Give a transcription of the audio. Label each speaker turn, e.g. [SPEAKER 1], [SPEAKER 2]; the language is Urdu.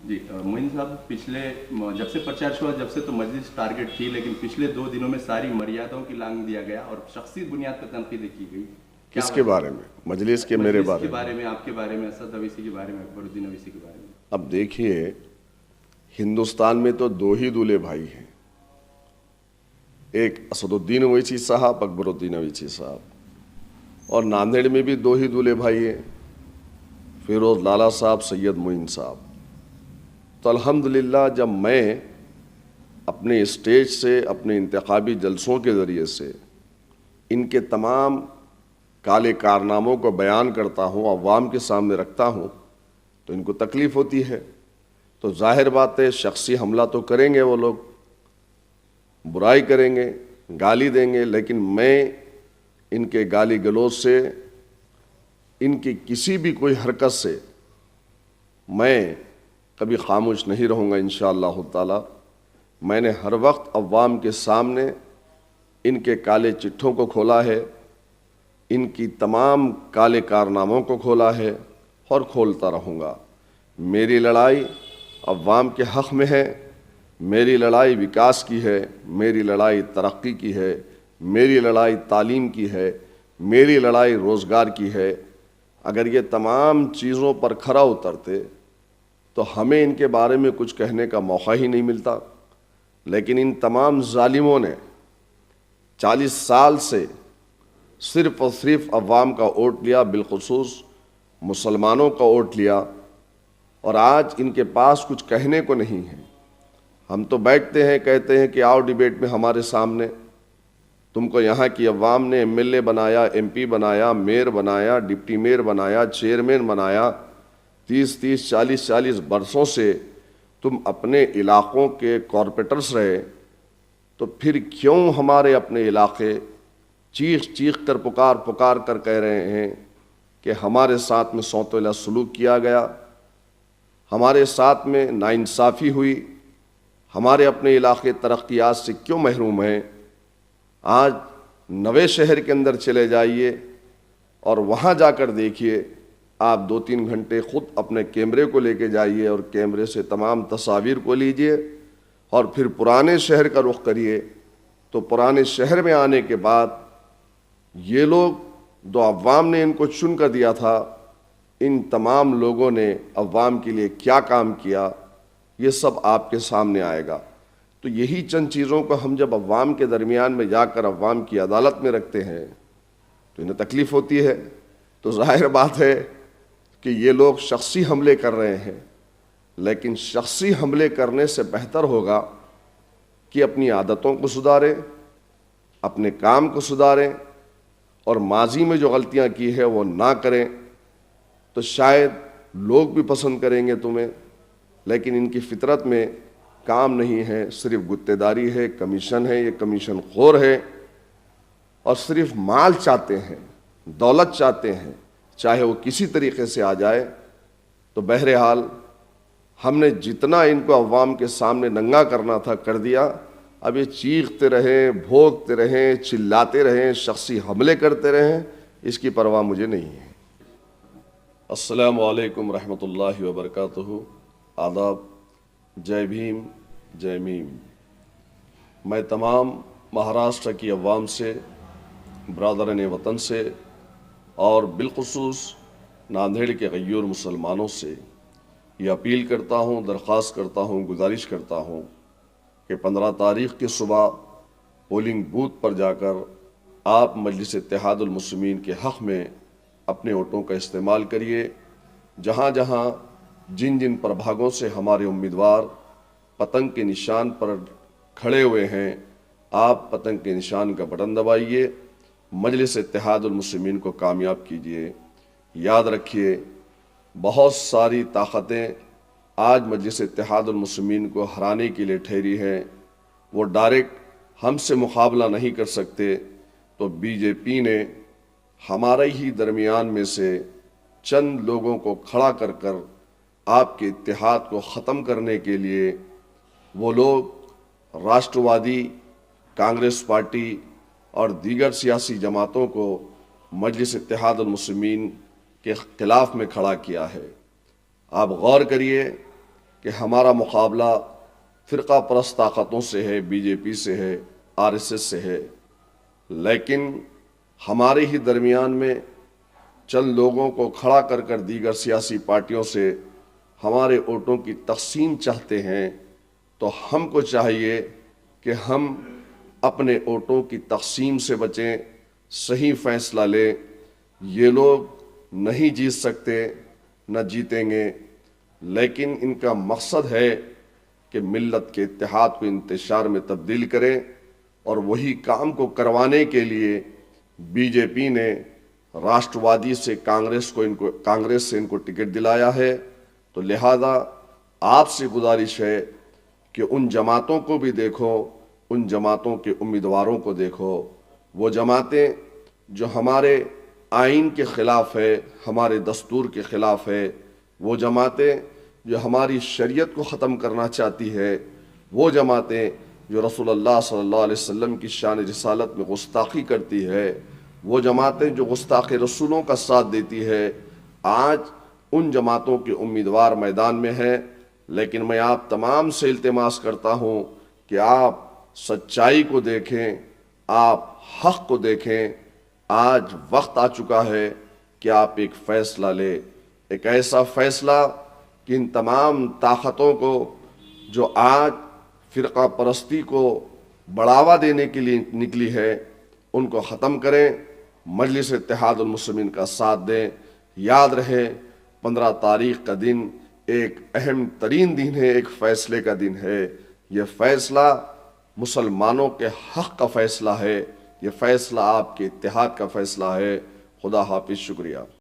[SPEAKER 1] جی معین صاحب، پچھلے جب سے پرچار ہوا جب سے تو مجلس ٹارگٹ تھی، لیکن پچھلے 2 دنوں میں ساری مریادوں کی لانگ دیا گیا اور شخصی بنیاد پر تنقید کی گئی. کیا
[SPEAKER 2] کس کے
[SPEAKER 1] وجہ؟
[SPEAKER 2] بارے میں؟ مجلس کے؟ میرے
[SPEAKER 1] مجلس
[SPEAKER 2] بارے
[SPEAKER 1] کے
[SPEAKER 2] میں؟
[SPEAKER 1] بارے میں، آپ کے بارے میں، اسد اویسی کے بارے میں، اکبر الدین اویسی کے بارے میں.
[SPEAKER 2] اب دیکھیے، ہندوستان میں تو دو ہی دولے بھائی ہیں، ایک اسد الدین اویسی صاحب، اکبر الدین اویسی صاحب، اور ناندیڑ میں بھی دو ہی دولے بھائی ہیں، فیروز لالا صاحب، سید معین صاحب. تو الحمدللہ جب میں اپنے اسٹیج سے، اپنے انتخابی جلسوں کے ذریعے سے ان کے تمام کالے کارناموں کو بیان کرتا ہوں، عوام کے سامنے رکھتا ہوں، تو ان کو تکلیف ہوتی ہے. تو ظاہر بات ہے شخصی حملہ تو کریں گے، وہ لوگ برائی کریں گے، گالی دیں گے، لیکن میں ان کے گالی گلوچ سے، ان کی کسی بھی کوئی حرکت سے میں کبھی خاموش نہیں رہوں گا انشاءاللہ تعالی. میں نے ہر وقت عوام کے سامنے ان کے کالے چٹھوں کو کھولا ہے، ان کی تمام کالے کارناموں کو کھولا ہے اور کھولتا رہوں گا. میری لڑائی عوام کے حق میں ہے، میری لڑائی وکاس کی ہے، میری لڑائی ترقی کی ہے، میری لڑائی تعلیم کی ہے، میری لڑائی روزگار کی ہے. اگر یہ تمام چیزوں پر کھرا اترتے تو ہمیں ان کے بارے میں کچھ کہنے کا موقع ہی نہیں ملتا. لیکن ان تمام ظالموں نے 40 سال سے صرف اور صرف عوام کا ووٹ لیا، بالخصوص مسلمانوں کا ووٹ لیا، اور آج ان کے پاس کچھ کہنے کو نہیں ہے. ہم تو بیٹھتے ہیں، کہتے ہیں کہ آؤ ڈیبیٹ میں ہمارے سامنے، تم کو یہاں کی عوام نے ایم ایل اے بنایا، ایم پی بنایا، میئر بنایا، ڈپٹی میئر بنایا، چیئرمین بنایا. 30 40 برسوں سے تم اپنے علاقوں کے کارپوریٹرز رہے، تو پھر کیوں ہمارے اپنے علاقے چیخ چیخ کر پکار کر کہہ رہے ہیں کہ ہمارے ساتھ میں سوتیلا سلوک کیا گیا، ہمارے ساتھ میں ناانصافی ہوئی، ہمارے اپنے علاقے ترقیات سے کیوں محروم ہیں؟ آج نوے شہر کے اندر چلے جائیے اور وہاں جا کر دیکھیے، آپ 2-3 گھنٹے خود اپنے کیمرے کو لے کے جائیے اور کیمرے سے تمام تصاویر کو لیجئے اور پھر پرانے شہر کا رخ کریے. تو پرانے شہر میں آنے کے بعد یہ لوگ جو عوام نے ان کو چن کر دیا تھا، ان تمام لوگوں نے عوام کے لیے کیا کام کیا، یہ سب آپ کے سامنے آئے گا. تو یہی چند چیزوں کو ہم جب عوام کے درمیان میں جا کر عوام کی عدالت میں رکھتے ہیں تو انہیں تکلیف ہوتی ہے. تو ظاہر بات ہے کہ یہ لوگ شخصی حملے کر رہے ہیں، لیکن شخصی حملے کرنے سے بہتر ہوگا کہ اپنی عادتوں کو سدھاریں، اپنے کام کو سدھاریں، اور ماضی میں جو غلطیاں کی ہے وہ نہ کریں. تو شاید لوگ بھی پسند کریں گے تمہیں. لیکن ان کی فطرت میں کام نہیں ہے، صرف گتہ داری ہے، کمیشن ہے، یہ کمیشن خور ہے، اور صرف مال چاہتے ہیں، دولت چاہتے ہیں، چاہے وہ کسی طریقے سے آ جائے. تو بہرحال ہم نے جتنا ان کو عوام کے سامنے ننگا کرنا تھا کر دیا. اب یہ چیختے رہیں، بھونکتے رہیں، چلاتے رہیں، شخصی حملے کرتے رہیں، اس کی پرواہ مجھے نہیں ہے. السلام علیکم رحمۃ اللہ وبرکاتہ. آداب، جے بھیم، جے میم. میں تمام مہاراشٹر کی عوام سے، برادران وطن سے، اور بالخصوص ناندیڑ کے غیور مسلمانوں سے یہ اپیل کرتا ہوں، درخواست کرتا ہوں، گزارش کرتا ہوں کہ 15 تاریخ کی صبح پولنگ بوتھ پر جا کر آپ مجلس اتحاد المسلمین کے حق میں اپنے ووٹوں کا استعمال کریے. جہاں جہاں جن جن پربھاگوں سے ہمارے امیدوار پتنگ کے نشان پر کھڑے ہوئے ہیں، آپ پتنگ کے نشان کا بٹن دبائیے، مجلس اتحاد المسلمین کو کامیاب کیجیے. یاد رکھیے، بہت ساری طاقتیں آج مجلس اتحاد المسلمین کو ہرانے کے لیے ٹھہری ہیں. وہ ڈائریکٹ ہم سے مقابلہ نہیں کر سکتے. تو بی جے پی نے ہمارے ہی درمیان میں سے چند لوگوں کو کھڑا کر کر آپ کے اتحاد کو ختم کرنے کے لیے، وہ لوگ راشٹروادی کانگریس پارٹی اور دیگر سیاسی جماعتوں کو مجلس اتحاد المسلمین کے خلاف میں کھڑا کیا ہے. آپ غور کریے کہ ہمارا مقابلہ فرقہ پرست طاقتوں سے ہے، بی جے پی سے ہے، آر ایس ایس سے ہے، لیکن ہمارے ہی درمیان میں چند لوگوں کو کھڑا کر کر دیگر سیاسی پارٹیوں سے ہمارے ووٹوں کی تقسیم چاہتے ہیں، تو ہم کو چاہیے کہ ہم اپنے ووٹوں کی تقسیم سے بچیں، صحیح فیصلہ لیں۔ یہ لوگ نہیں جیت سکتے، نہ جیتیں گے، لیکن ان کا مقصد ہے کہ ملت کے اتحاد کو انتشار میں تبدیل کریں، اور وہی کام کو کروانے کے لیے بی جے پی نے راشٹروادی سے کانگریس سے ان کو ٹکٹ دلایا ہے۔ تو لہذا آپ سے گزارش ہے کہ ان جماعتوں کو بھی دیکھو، ان جماعتوں کے امیدواروں کو دیکھو، وہ جماعتیں جو ہمارے آئین کے خلاف ہے، ہمارے دستور کے خلاف ہے، وہ جماعتیں جو ہماری شریعت کو ختم کرنا چاہتی ہے، وہ جماعتیں جو رسول اللہ صلی اللہ علیہ وسلم کی شان رسالت میں گستاخی کرتی ہے، وہ جماعتیں جو گستاخ رسولوں کا ساتھ دیتی ہے، آج ان جماعتوں کے امیدوار میدان میں ہیں۔ لیکن میں آپ تمام سے التماس کرتا ہوں کہ آپ سچائی کو دیکھیں، آپ حق کو دیکھیں۔ آج وقت آ چکا ہے کہ آپ ایک فیصلہ لیں، ایک ایسا فیصلہ کہ ان تمام طاقتوں کو جو آج فرقہ پرستی کو بڑھاوا دینے کے لیے نکلی ہے، ان کو ختم کریں، مجلس اتحاد المسلمین کا ساتھ دیں۔ یاد رہے 15 تاریخ کا دن ایک اہم ترین دن ہے، ایک فیصلے کا دن ہے۔ یہ فیصلہ مسلمانوں کے حق کا فیصلہ ہے، یہ فیصلہ آپ کے اتحاد کا فیصلہ ہے۔ خدا حافظ، شکریہ۔